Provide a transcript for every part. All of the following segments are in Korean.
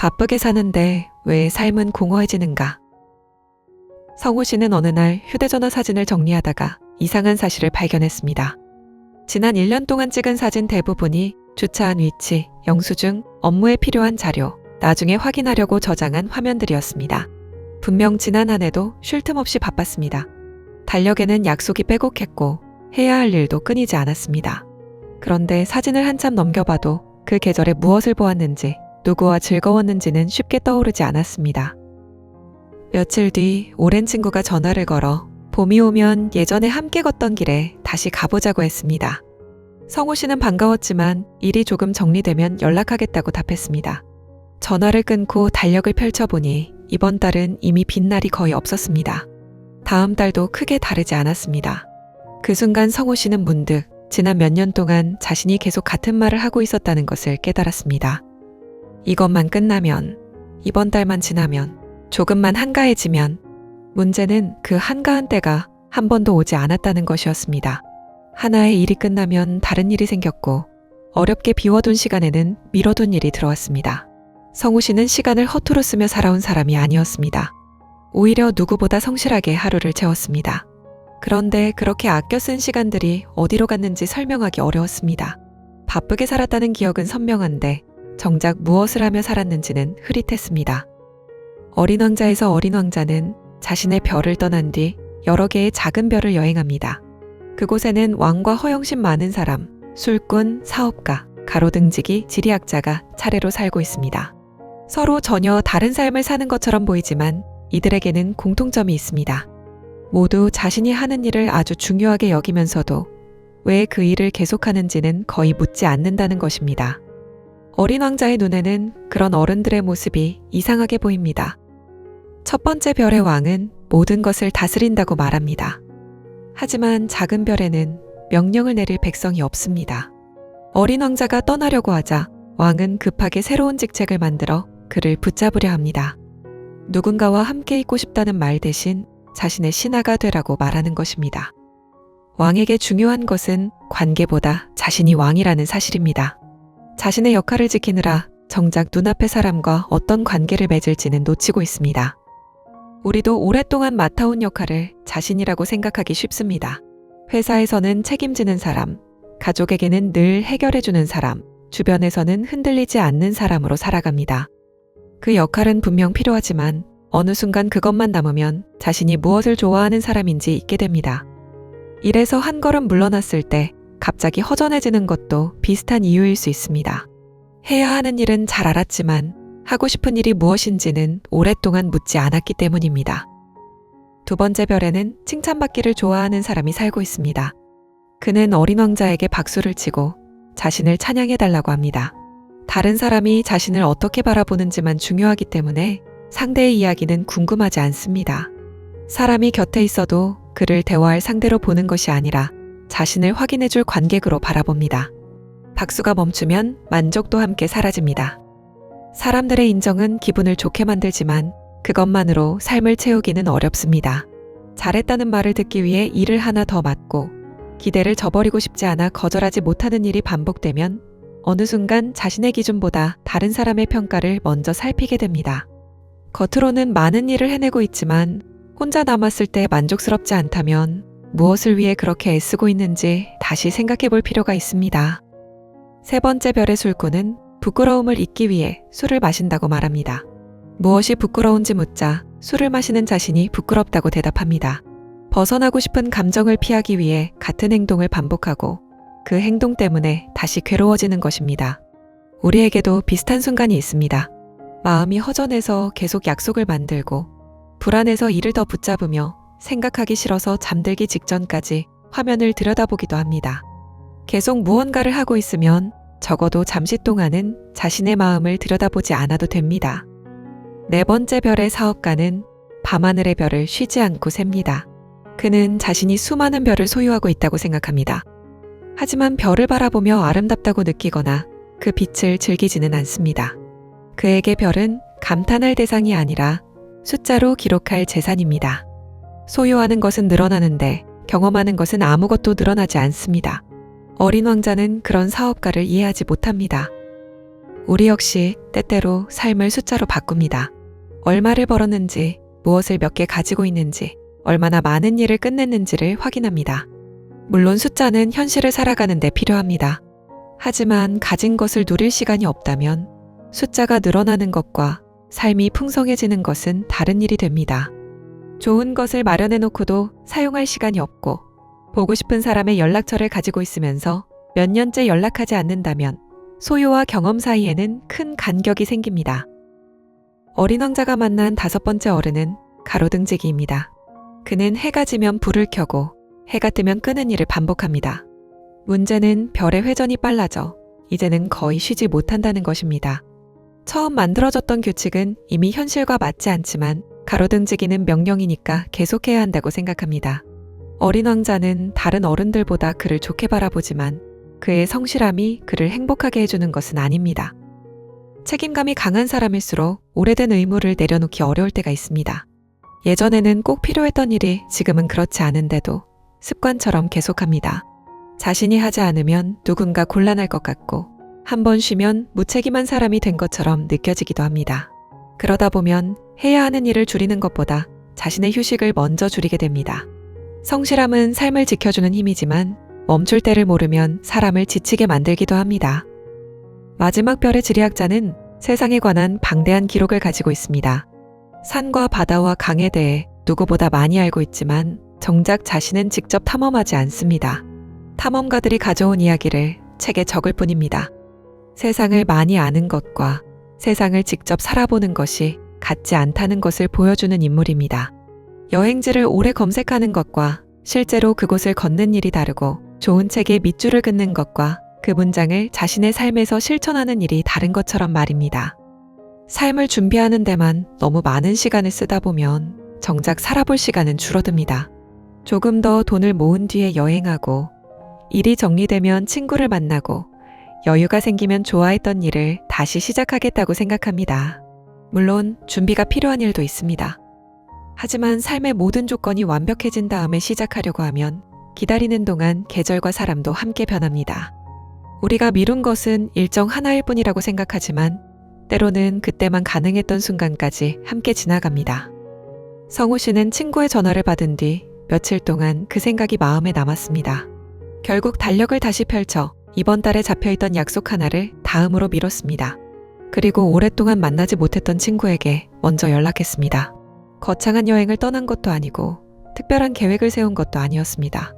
바쁘게 사는데 왜 삶은 공허해지는가? 성우 씨는 어느 날 휴대전화 사진을 정리하다가 이상한 사실을 발견했습니다. 지난 1년 동안 찍은 사진 대부분이 주차한 위치, 영수증, 업무에 필요한 자료, 나중에 확인하려고 저장한 화면들이었습니다. 분명 지난 한 해도 쉴 틈 없이 바빴습니다. 달력에는 약속이 빼곡했고 해야 할 일도 끊이지 않았습니다. 그런데 사진을 한참 넘겨봐도 그 계절에 무엇을 보았는지, 누구와 즐거웠는지는 쉽게 떠오르지 않았습니다. 며칠 뒤 오랜 친구가 전화를 걸어 봄이 오면 예전에 함께 걷던 길에 다시 가보자고 했습니다. 성우 씨는 반가웠지만 일이 조금 정리되면 연락하겠다고 답했습니다. 전화를 끊고 달력을 펼쳐보니 이번 달은 이미 빈 날이 거의 없었습니다. 다음 달도 크게 다르지 않았습니다. 그 순간 성우 씨는 문득 지난 몇 년 동안 자신이 계속 같은 말을 하고 있었다는 것을 깨달았습니다. 이것만 끝나면, 이번 달만 지나면, 조금만 한가해지면, 문제는 그 한가한 때가 한 번도 오지 않았다는 것이었습니다. 하나의 일이 끝나면 다른 일이 생겼고 어렵게 비워둔 시간에는 미뤄둔 일이 들어왔습니다. 성우 씨는 시간을 허투루 쓰며 살아온 사람이 아니었습니다. 오히려 누구보다 성실하게 하루를 채웠습니다. 그런데 그렇게 아껴 쓴 시간들이 어디로 갔는지 설명하기 어려웠습니다. 바쁘게 살았다는 기억은 선명한데 정작 무엇을 하며 살았는지는 흐릿했습니다. 어린 왕자에서 어린 왕자는 자신의 별을 떠난 뒤 여러 개의 작은 별을 여행합니다. 그곳에는 왕과 허영심 많은 사람, 술꾼, 사업가, 가로등지기, 지리학자가 차례로 살고 있습니다. 서로 전혀 다른 삶을 사는 것처럼 보이지만 이들에게는 공통점이 있습니다. 모두 자신이 하는 일을 아주 중요하게 여기면서도 왜 그 일을 계속하는지는 거의 묻지 않는다는 것입니다. 어린 왕자의 눈에는 그런 어른들의 모습이 이상하게 보입니다. 첫 번째 별의 왕은 모든 것을 다스린다고 말합니다. 하지만 작은 별에는 명령을 내릴 백성이 없습니다. 어린 왕자가 떠나려고 하자 왕은 급하게 새로운 직책을 만들어 그를 붙잡으려 합니다. 누군가와 함께 있고 싶다는 말 대신 자신의 신하가 되라고 말하는 것입니다. 왕에게 중요한 것은 관계보다 자신이 왕이라는 사실입니다. 자신의 역할을 지키느라 정작 눈앞의 사람과 어떤 관계를 맺을지는 놓치고 있습니다. 우리도 오랫동안 맡아온 역할을 자신이라고 생각하기 쉽습니다. 회사에서는 책임지는 사람, 가족에게는 늘 해결해주는 사람, 주변에서는 흔들리지 않는 사람으로 살아갑니다. 그 역할은 분명 필요하지만 어느 순간 그것만 남으면 자신이 무엇을 좋아하는 사람인지 잊게 됩니다. 일에서 한 걸음 물러났을 때 갑자기 허전해지는 것도 비슷한 이유일 수 있습니다. 해야 하는 일은 잘 알았지만 하고 싶은 일이 무엇인지는 오랫동안 묻지 않았기 때문입니다. 두 번째 별에는 칭찬받기를 좋아하는 사람이 살고 있습니다. 그는 어린 왕자에게 박수를 치고 자신을 찬양해달라고 합니다. 다른 사람이 자신을 어떻게 바라보는지만 중요하기 때문에 상대의 이야기는 궁금하지 않습니다. 사람이 곁에 있어도 그를 대화할 상대로 보는 것이 아니라 자신을 확인해줄 관객으로 바라봅니다. 박수가 멈추면 만족도 함께 사라집니다. 사람들의 인정은 기분을 좋게 만들지만 그것만으로 삶을 채우기는 어렵습니다. 잘했다는 말을 듣기 위해 일을 하나 더 맡고 기대를 저버리고 싶지 않아 거절하지 못하는 일이 반복되면 어느 순간 자신의 기준보다 다른 사람의 평가를 먼저 살피게 됩니다. 겉으로는 많은 일을 해내고 있지만 혼자 남았을 때 만족스럽지 않다면 무엇을 위해 그렇게 애쓰고 있는지 다시 생각해 볼 필요가 있습니다. 세 번째 별의 술꾼은 부끄러움을 잊기 위해 술을 마신다고 말합니다. 무엇이 부끄러운지 묻자 술을 마시는 자신이 부끄럽다고 대답합니다. 벗어나고 싶은 감정을 피하기 위해 같은 행동을 반복하고 그 행동 때문에 다시 괴로워지는 것입니다. 우리에게도 비슷한 순간이 있습니다. 마음이 허전해서 계속 약속을 만들고 불안해서 일을 더 붙잡으며 생각하기 싫어서 잠들기 직전까지 화면을 들여다보기도 합니다. 계속 무언가를 하고 있으면 적어도 잠시 동안은 자신의 마음을 들여다보지 않아도 됩니다. 네 번째 별의 사업가는 밤하늘의 별을 쉬지 않고 셉니다. 그는 자신이 수많은 별을 소유하고 있다고 생각합니다. 하지만 별을 바라보며 아름답다고 느끼거나 그 빛을 즐기지는 않습니다. 그에게 별은 감탄할 대상이 아니라 숫자로 기록할 재산입니다. 소유하는 것은 늘어나는데 경험하는 것은 아무것도 늘어나지 않습니다. 어린 왕자는 그런 사업가를 이해하지 못합니다. 우리 역시 때때로 삶을 숫자로 바꿉니다. 얼마를 벌었는지, 무엇을 몇 개 가지고 있는지, 얼마나 많은 일을 끝냈는지를 확인합니다. 물론 숫자는 현실을 살아가는 데 필요합니다. 하지만 가진 것을 누릴 시간이 없다면 숫자가 늘어나는 것과 삶이 풍성해지는 것은 다른 일이 됩니다. 좋은 것을 마련해 놓고도 사용할 시간이 없고 보고 싶은 사람의 연락처를 가지고 있으면서 몇 년째 연락하지 않는다면 소유와 경험 사이에는 큰 간격이 생깁니다. 어린 왕자가 만난 5번째 어른은 가로등지기입니다. 그는 해가 지면 불을 켜고 해가 뜨면 끄는 일을 반복합니다. 문제는 별의 회전이 빨라져 이제는 거의 쉬지 못한다는 것입니다. 처음 만들어졌던 규칙은 이미 현실과 맞지 않지만 가로등지기는 명령이니까 계속해야 한다고 생각합니다. 어린 왕자는 다른 어른들보다 그를 좋게 바라보지만 그의 성실함이 그를 행복하게 해주는 것은 아닙니다. 책임감이 강한 사람일수록 오래된 의무를 내려놓기 어려울 때가 있습니다. 예전에는 꼭 필요했던 일이 지금은 그렇지 않은데도 습관처럼 계속합니다. 자신이 하지 않으면 누군가 곤란할 것 같고 한 번 쉬면 무책임한 사람이 된 것처럼 느껴지기도 합니다. 그러다 보면 해야 하는 일을 줄이는 것보다 자신의 휴식을 먼저 줄이게 됩니다. 성실함은 삶을 지켜주는 힘이지만 멈출 때를 모르면 사람을 지치게 만들기도 합니다. 마지막 별의 지리학자는 세상에 관한 방대한 기록을 가지고 있습니다. 산과 바다와 강에 대해 누구보다 많이 알고 있지만 정작 자신은 직접 탐험하지 않습니다. 탐험가들이 가져온 이야기를 책에 적을 뿐입니다. 세상을 많이 아는 것과 세상을 직접 살아보는 것이 같지 않다는 것을 보여주는 인물입니다. 여행지를 오래 검색하는 것과 실제로 그곳을 걷는 일이 다르고 좋은 책에 밑줄을 긋는 것과 그 문장을 자신의 삶에서 실천하는 일이 다른 것처럼 말입니다. 삶을 준비하는 데만 너무 많은 시간을 쓰다 보면 정작 살아볼 시간은 줄어듭니다. 조금 더 돈을 모은 뒤에 여행하고 일이 정리되면 친구를 만나고 여유가 생기면 좋아했던 일을 다시 시작하겠다고 생각합니다. 물론 준비가 필요한 일도 있습니다. 하지만 삶의 모든 조건이 완벽해진 다음에 시작하려고 하면 기다리는 동안 계절과 사람도 함께 변합니다. 우리가 미룬 것은 일정 하나일 뿐이라고 생각하지만 때로는 그때만 가능했던 순간까지 함께 지나갑니다. 성우 씨는 친구의 전화를 받은 뒤 며칠 동안 그 생각이 마음에 남았습니다. 결국 달력을 다시 펼쳐 이번 달에 잡혀있던 약속 하나를 다음으로 미뤘습니다. 그리고 오랫동안 만나지 못했던 친구에게 먼저 연락했습니다. 거창한 여행을 떠난 것도 아니고 특별한 계획을 세운 것도 아니었습니다.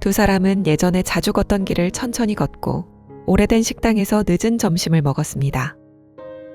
두 사람은 예전에 자주 걷던 길을 천천히 걷고 오래된 식당에서 늦은 점심을 먹었습니다.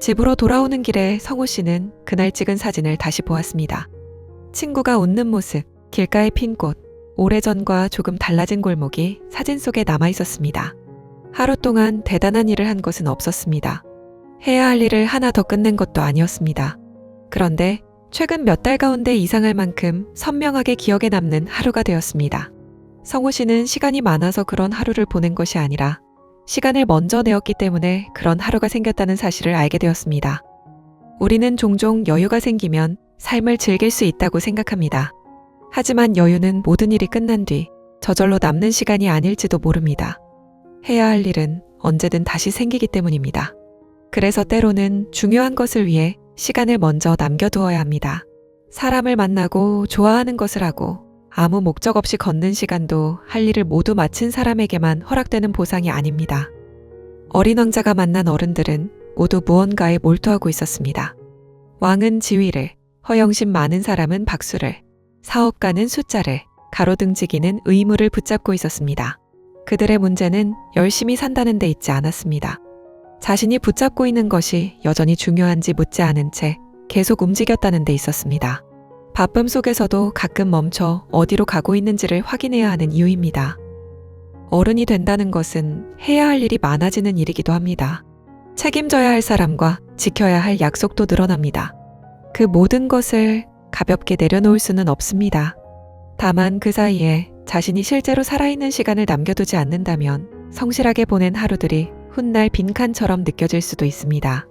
집으로 돌아오는 길에 성우 씨는 그날 찍은 사진을 다시 보았습니다. 친구가 웃는 모습, 길가에 핀 꽃, 오래전과 조금 달라진 골목이 사진 속에 남아 있었습니다. 하루 동안 대단한 일을 한 것은 없었습니다. 해야 할 일을 하나 더 끝낸 것도 아니었습니다. 그런데 최근 몇 달 가운데 이상할 만큼 선명하게 기억에 남는 하루가 되었습니다. 성우 씨는 시간이 많아서 그런 하루를 보낸 것이 아니라 시간을 먼저 내었기 때문에 그런 하루가 생겼다는 사실을 알게 되었습니다. 우리는 종종 여유가 생기면 삶을 즐길 수 있다고 생각합니다. 하지만 여유는 모든 일이 끝난 뒤 저절로 남는 시간이 아닐지도 모릅니다. 해야 할 일은 언제든 다시 생기기 때문입니다. 그래서 때로는 중요한 것을 위해 시간을 먼저 남겨두어야 합니다. 사람을 만나고 좋아하는 것을 하고 아무 목적 없이 걷는 시간도 할 일을 모두 마친 사람에게만 허락되는 보상이 아닙니다. 어린 왕자가 만난 어른들은 모두 무언가에 몰두하고 있었습니다. 왕은 지위를, 허영심 많은 사람은 박수를, 사업가는 숫자를, 가로등지기는 의무를 붙잡고 있었습니다. 그들의 문제는 열심히 산다는 데 있지 않았습니다. 자신이 붙잡고 있는 것이 여전히 중요한지 묻지 않은 채 계속 움직였다는 데 있었습니다. 바쁨 속에서도 가끔 멈춰 어디로 가고 있는지를 확인해야 하는 이유입니다. 어른이 된다는 것은 해야 할 일이 많아지는 일이기도 합니다. 책임져야 할 사람과 지켜야 할 약속도 늘어납니다. 그 모든 것을 가볍게 내려놓을 수는 없습니다. 다만 그 사이에 자신이 실제로 살아있는 시간을 남겨두지 않는다면 성실하게 보낸 하루들이 훗날 빈칸처럼 느껴질 수도 있습니다.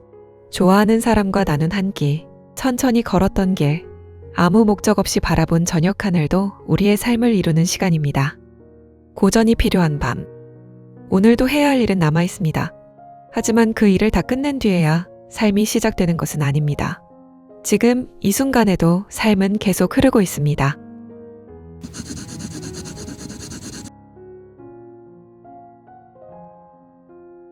좋아하는 사람과 나눈 한 끼, 천천히 걸었던 길, 아무 목적 없이 바라본 저녁 하늘도 우리의 삶을 이루는 시간입니다. 고전이 필요한 밤. 오늘도 해야 할 일은 남아 있습니다. 하지만 그 일을 다 끝낸 뒤에야 삶이 시작되는 것은 아닙니다. 지금 이 순간에도 삶은 계속 흐르고 있습니다.